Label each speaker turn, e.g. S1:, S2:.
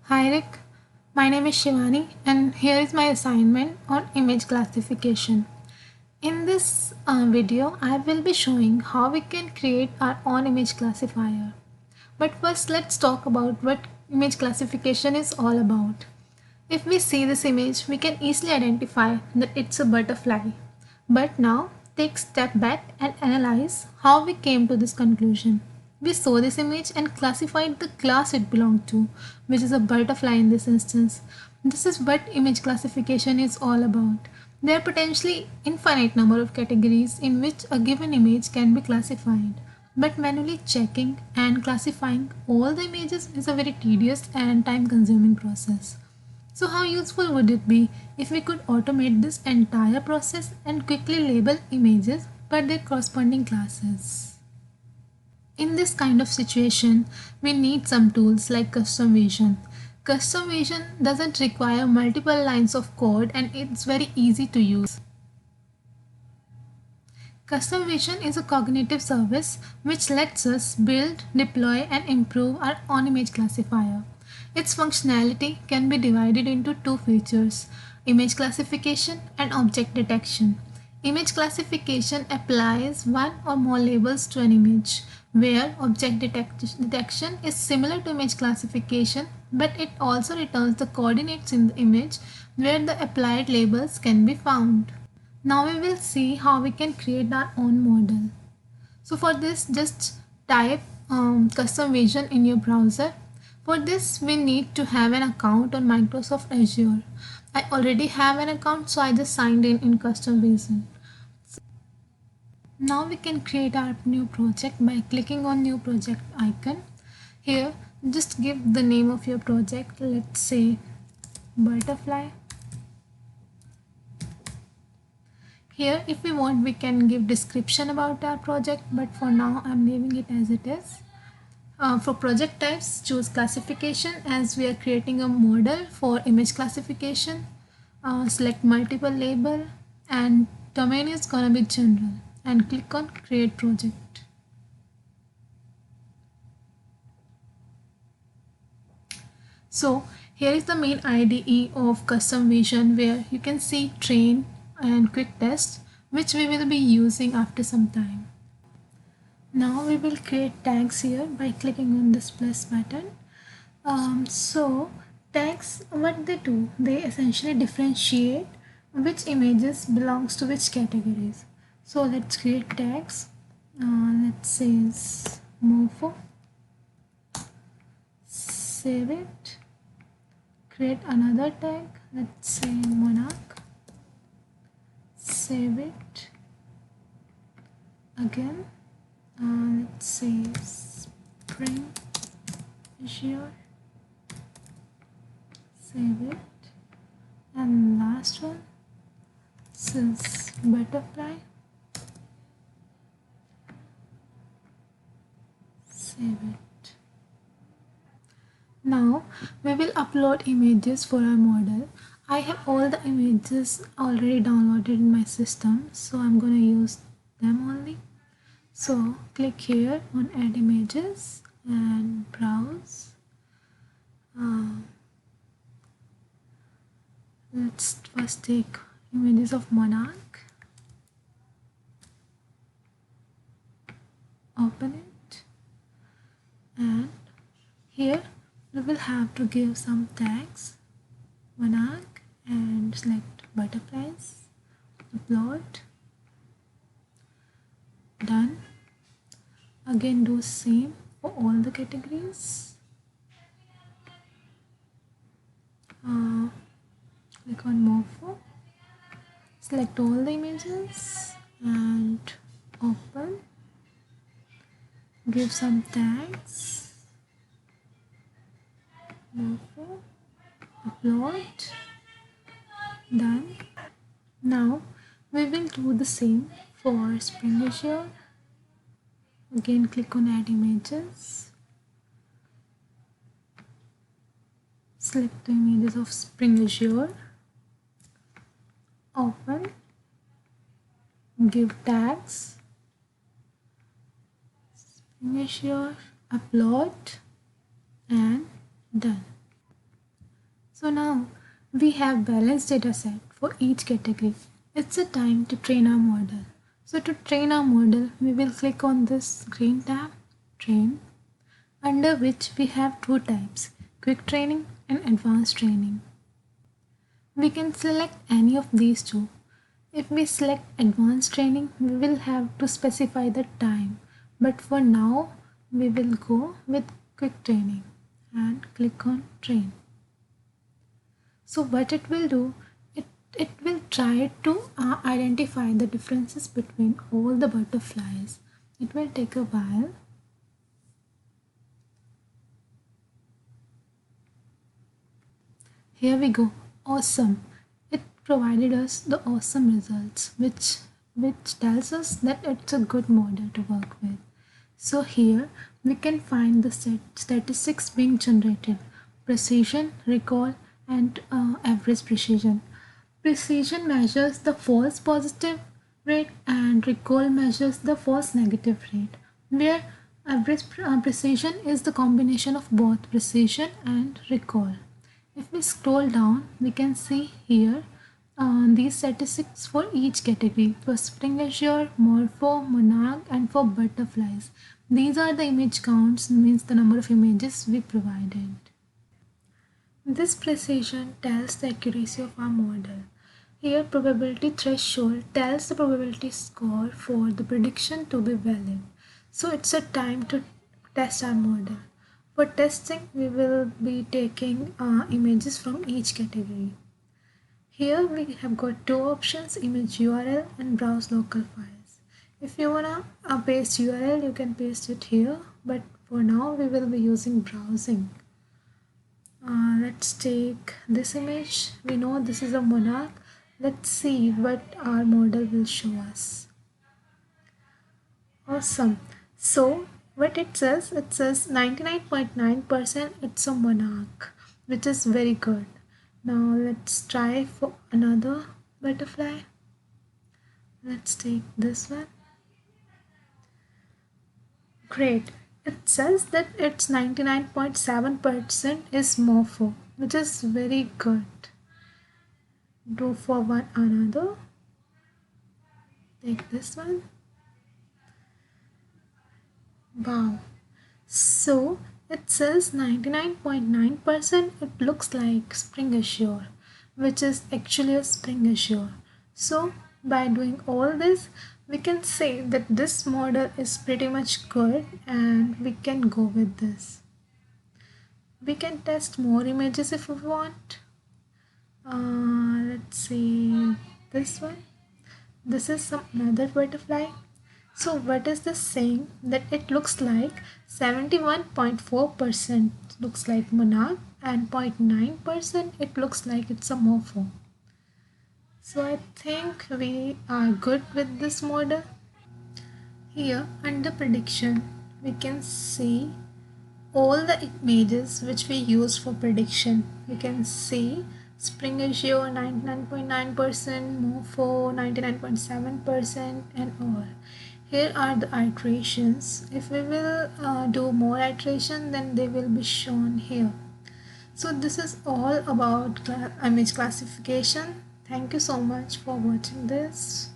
S1: Hi Rick, my name is Shivani and here is my assignment on image classification. In this video, I will be showing how we can create our own image classifier. But first, let's talk about what image classification is all about. If we see this image, we can easily identify that it's a butterfly. But now, take a step back and analyze how we came to this conclusion. We saw this image and classified the class it belonged to, which is a butterfly in this instance. This is what image classification is all about. There are potentially infinite number of categories in which a given image can be classified. But manually checking and classifying all the images is a very tedious and time consuming process. So, how useful would it be if we could automate this entire process and quickly label images per their corresponding classes? In this kind of situation, we need some tools like custom vision. Custom vision doesn't require multiple lines of code and it's very easy to use. Custom vision is a cognitive service which lets us build, deploy, and improve our own image classifier. Its functionality can be divided into two features: image classification and object detection. Image classification applies one or more labels to an image, where detection is similar to image classification, but it also returns the coordinates in the image where the applied labels can be found. Now we will see how we can create our own model. So for this, just type custom vision in your browser. For this, we need to have an account on Microsoft Azure. I already have an account, so I just signed in custom vision. Now we can create our new project by clicking on new project icon. Here, just give the name of your project. Let's say butterfly. Here, if we want, we can give description about our project, but for now, I'm leaving it as it is. For project types, choose classification as we are creating a model for image classification. Select multiple label and domain is gonna be general and click on create project. So here is the main IDE of custom vision where you can see train and quick test, which we will be using after some time. Now we will create tags here by clicking on this plus button. So tags, what they do, they essentially differentiate which images belongs to which categories. So let's create tags. Let's say mofo. Save it. Create another tag. Let's say monarch. Save it. Again. Let's say spring Azure. Save it. And last one, this is butterfly. Save it. Now we will upload images for our model. I have all the images already downloaded in my system, so I'm going to use them only. So click here on add images and browse. Let's first take images of monarch. Open it, and here we will have to give some tags, monarch, and select butterflies, upload, done. Again do same for all the categories. Click on mofo, select all the images and open, give some tags, mofo, upload, done. Now we will do the same for spring Azure. Again click on add images, select the images of spring Azure, open, give tags, spring Azure, upload, and done. So now we have balanced data set for each category. It's a time to train our model. So to train our model, we will click on this green tab, train, under which we have two types, quick training and advanced training. We can select any of these two. If we select advanced training, we will have to specify the time. But for now, we will go with quick training and click on train. So what it will do, it will try to identify the differences between all the butterflies. It will take a while. Here we go. Awesome. It provided us the awesome results, which tells us that it's a good model to work with. So here we can find the statistics being generated: precision, recall, and average precision. Precision measures the false positive rate and recall measures the false negative rate, where average precision is the combination of both precision and recall. If we scroll down, we can see here these statistics for each category: for spring azure, morpho, monarch, and for butterflies. These are the image counts, means the number of images we provided. This precision tells the accuracy of our model. Here, probability threshold tells the probability score for the prediction to be valid. So it's a time to test our model. For testing, we will be taking images from each category. Here we have got two options: image URL and browse local files. If you wanna paste URL, you can paste it here, but for now we will be using browsing. Let's take this image. We know this is a monarch. Let's see what our model will show us. Awesome. So what it says 99.9% it's a monarch, which is very good. Now let's try for another butterfly. Let's take this one. Great. It says that it's 99.7% is morpho, which is very good. Do for one another. Take this one. Wow. So it says 99.9% it looks like spring azure, which is actually a spring azure. So by doing all this, we can say that this model is pretty much good and we can go with this. We can test more images if we want. Let's see this one. This is some another butterfly. So what is this saying? That it looks like 71.4% looks like monarch and 0.9% it looks like it's a morpho. So I think we are good with this model. Here under prediction we can see all the images which we use for prediction. We can see spring azure 99.9%, morpho 99.7%, and all. Here are the iterations. If we will do more iteration, then they will be shown here. So this is all about image classification. Thank you so much for watching this.